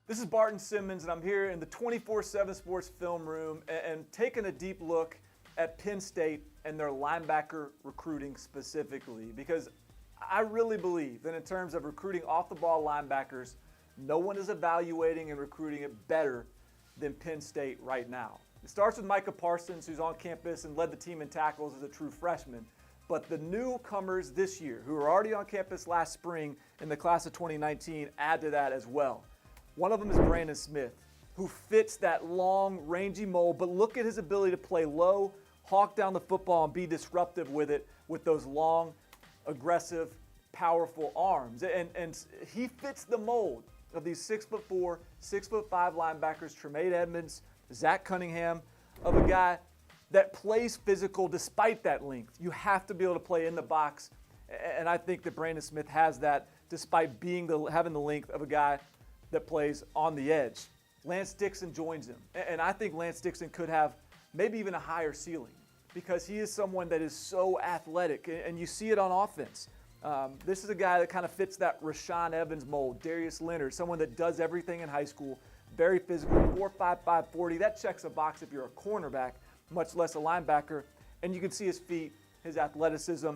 This is Barton Simmons, and I'm here in the 247Sports film room and taking a deep look at Penn State and their linebacker recruiting specifically, because I really believe that in terms of recruiting off-the-ball linebackers, no one is evaluating and recruiting it better than Penn State right now. It starts with Micah Parsons, who's on campus and led the team in tackles as a true freshman. But the newcomers this year, who were already on campus last spring in the class of 2019, add to that as well. One of them is Brandon Smith, who fits that long, rangy mold, but look at his ability to play low, hawk down the football, and be disruptive with it with those long, aggressive, powerful arms. And he fits the mold of these 6'4", 6'5" linebackers, Tremaine Edmonds, Zach Cunningham, of a guy that plays physical despite that length. You have to be able to play in the box, and I think that Brandon Smith has that despite having the length of a guy that plays on the edge. Lance Dixon joins him, and I think Lance Dixon could have maybe even a higher ceiling because he is someone that is so athletic, and you see it on offense. This is a guy that kind of fits that Rashaan Evans mold, Darius Leonard, someone that does everything in high school, very physical, 4.55 40. That checks a box if you're a cornerback, much less a linebacker, and you can see his feet, his athleticism.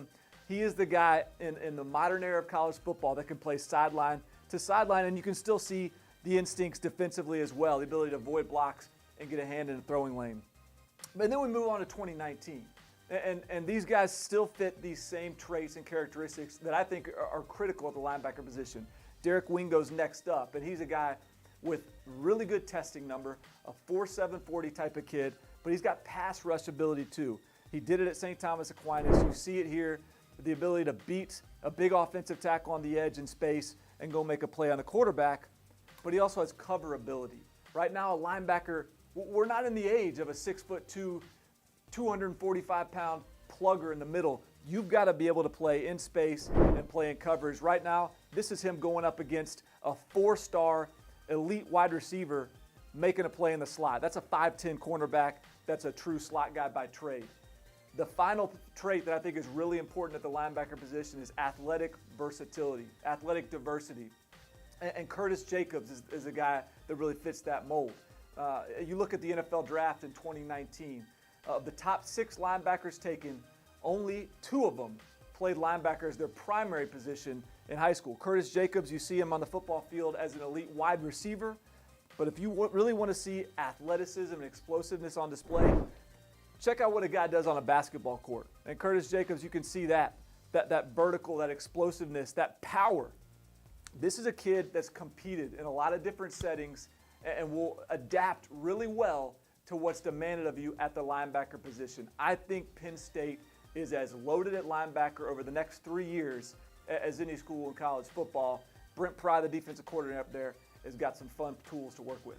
He is the guy in the modern era of college football that can play sideline to sideline, and you can still see the instincts defensively as well, the ability to avoid blocks and get a hand in the throwing lane. But then we move on to 2019, and these guys still fit these same traits and characteristics that I think are critical at the linebacker position. Derek Wingo's next up, and he's a guy with really good testing number, a 4.7 40 type of kid, but he's got pass rush ability too. He did it at St. Thomas Aquinas. You see it here, the ability to beat a big offensive tackle on the edge in space and go make a play on the quarterback, but he also has cover ability. Right now, a linebacker, we're not in the age of a 6'2", 245-pound plugger in the middle. You've got to be able to play in space and play in coverage. Right now, this is him going up against a 4-star elite wide receiver making a play in the slot. That's a 5'10" cornerback. That's a true slot guy by trade. The final trait that I think is really important at the linebacker position is athletic versatility, athletic diversity. And Curtis Jacobs is a guy that really fits that mold. You look at the NFL draft in 2019, of the top 6 linebackers taken, only 2 of them played linebacker as their primary position in high school. Curtis Jacobs, you see him on the football field as an elite wide receiver, but if you really want to see athleticism and explosiveness on display, check out what a guy does on a basketball court. And Curtis Jacobs, you can see that vertical, that explosiveness, that power. This is a kid that's competed in a lot of different settings and will adapt really well to what's demanded of you at the linebacker position. I think Penn State is as loaded at linebacker over the next 3 years as any school in college football. Brent Pry, the defensive coordinator up there, has got some fun tools to work with.